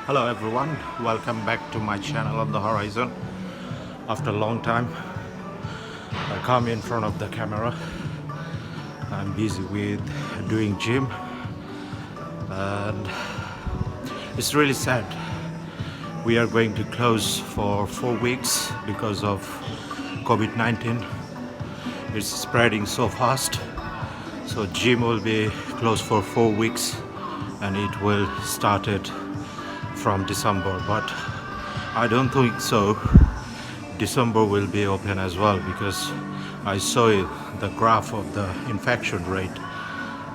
Hello everyone, welcome back to my channel on the horizon. After a long time, I come in front of the camera. I'm busy with doing gym and it's really sad. We are going to close for 4 weeks because of COVID-19. It's spreading so fast. So gym will be closed for 4 weeks and it will start it from December, but I don't think so. December will be open as well because I saw it, the graph of the infection rate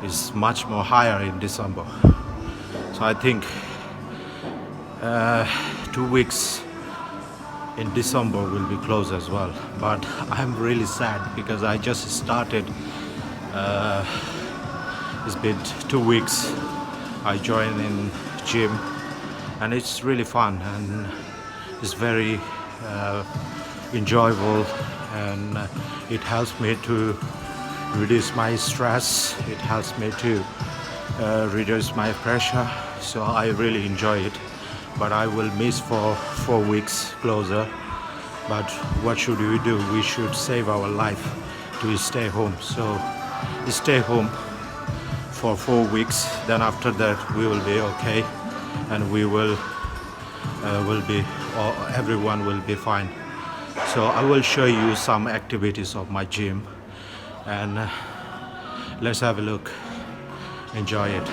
is much more higher in December. So I think 2 weeks in December will be closed as well. But I'm really sad because I just started. It's been 2 weeks. I joined in gym and it's really fun and it's very enjoyable, and it helps me to reduce my stress. It helps me to reduce my pressure. So I really enjoy it. But I will miss for 4 weeks closer. But what should we do? We should save our life to stay home. So stay home for 4 weeks. Then after that we will be okay, and we will be, or everyone will be fine. So I will show you some activities of my gym, and let's have a look. Enjoy it.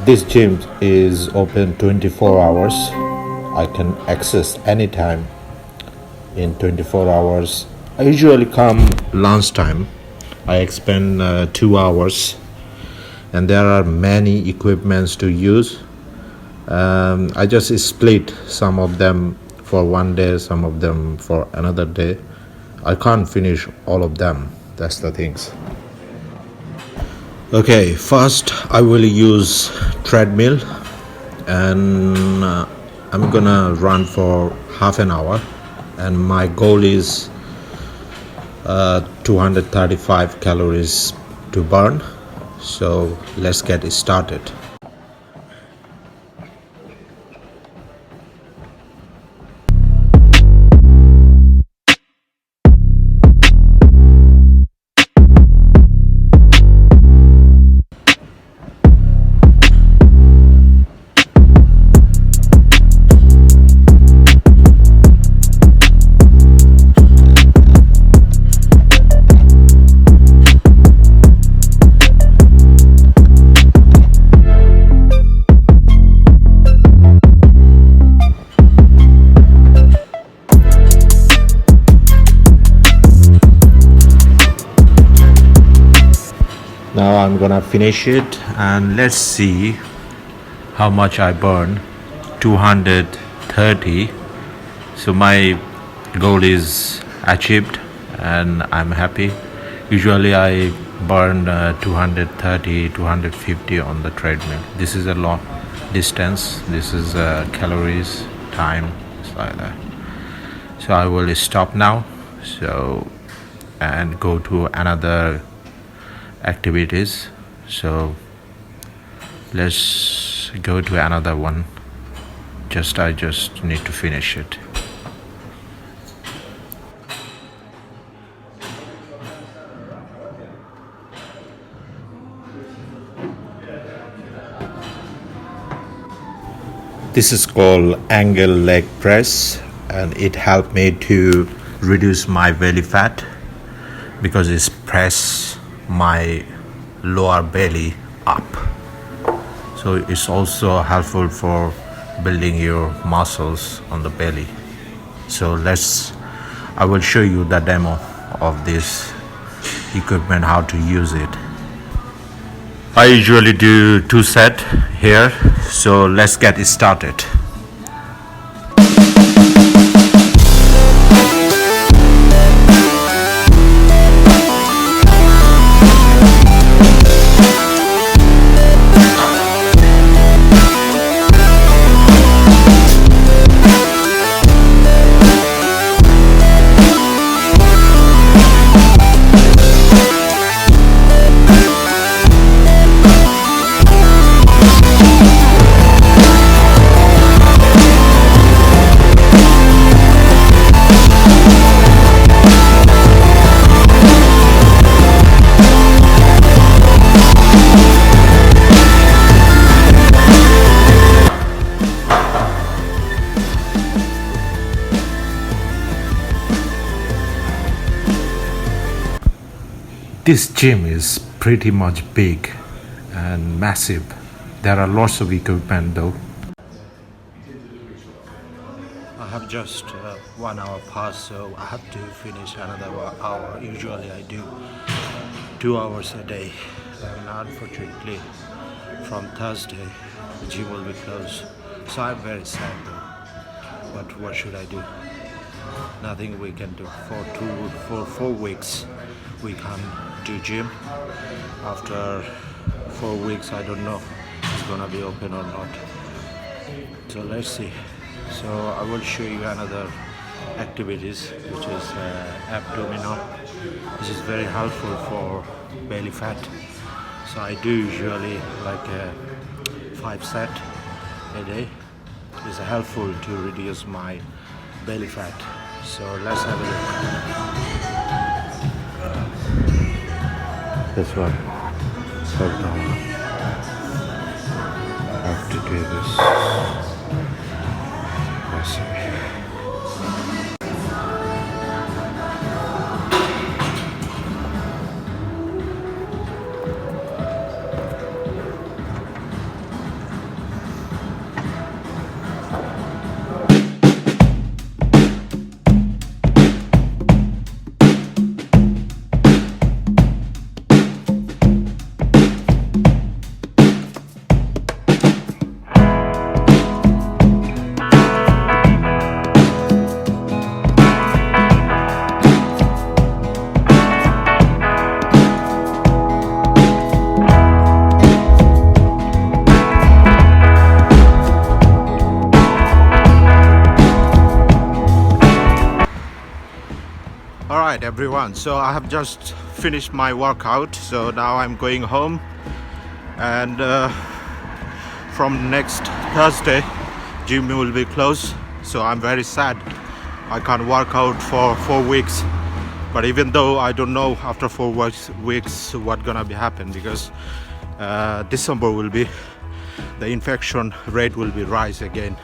This gym is open 24 hours. I can access anytime in 24 hours. I usually come lunchtime. I spend 2 hours, and there are many equipments to use. I just split some of them for one day, some of them for another day. I can't finish all of them. That's the things. Okay, first I will use treadmill, and I'm gonna run for half an hour, and my goal is 235 calories to burn. So let's get started. Now I'm gonna finish it and let's see how much I burn. 230. So my goal is achieved and I'm happy. Usually I burn 230, 250 on the treadmill. This is a long distance. This is calories, time, it's like that. So I will stop now. So and go to another activities. So let's go to another one. I just need to finish it. This is called angle leg press, and it helped me to reduce my belly fat because it's press my lower belly up. So it's also helpful for building your muscles on the belly. So I will show you the demo of this equipment, how to use it. I usually do 2 sets here, so let's get it started. This gym is pretty much big and massive. There are lots of equipment though. I have just 1 hour passed, so I have to finish another hour. Usually I do 2 hours a day, and unfortunately from Thursday the gym will be closed. So I'm very sad though. But what should I do? Nothing we can do. For 4 weeks we can't do gym. After 4 weeks I don't know it's gonna be open or not. So let's see. So I will show you another activities, which is abdominal. This is very helpful for belly fat. So I do usually like 5 sets a day. It's helpful to reduce my belly fat. So let's have a look. This one. So now I have to do this. Let's see. Alright everyone, so I have just finished my workout, so now I'm going home, and from next Thursday gym will be closed, so I'm very sad. I can't work out for 4 weeks, but even though I don't know after 4 weeks what gonna be happen, because December will be, the infection rate will be rise again,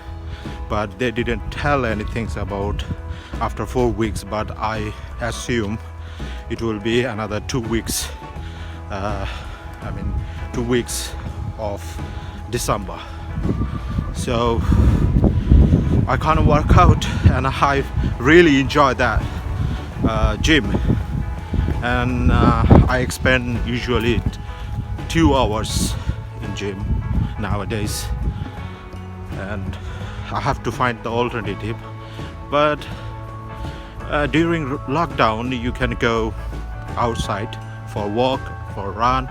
but they didn't tell anything about after 4 weeks, but I assume it will be another 2 weeks. 2 weeks of December. So I can't work out, and I really enjoy that gym, and I spend usually 2 hours in gym nowadays, and I have to find the alternative. But during lockdown you can go outside for walk, for run,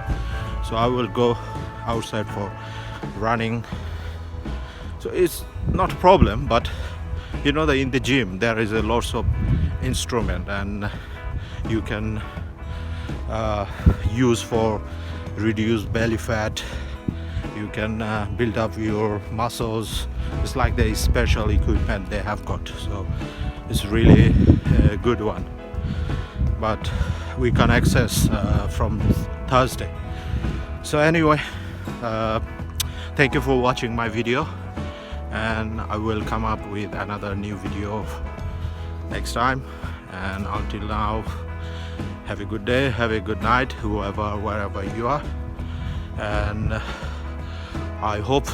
so I will go outside for running. So it's not a problem, but you know that in the gym there is a lots of instrument, and you can use for reduce belly fat. You can build up your muscles. It's like the special equipment they have got, so it's really a good one, but we can access from Thursday. So anyway, thank you for watching my video, and I will come up with another new video next time. And until now, have a good day, have a good night, wherever you are, and I hope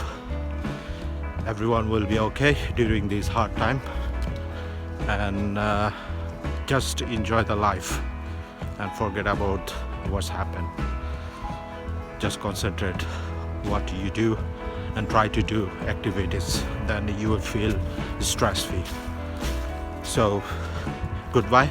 everyone will be okay during this hard time, and just enjoy the life and forget about what's happened. Just concentrate what you do and try to do activities, then you will feel stress free. So goodbye.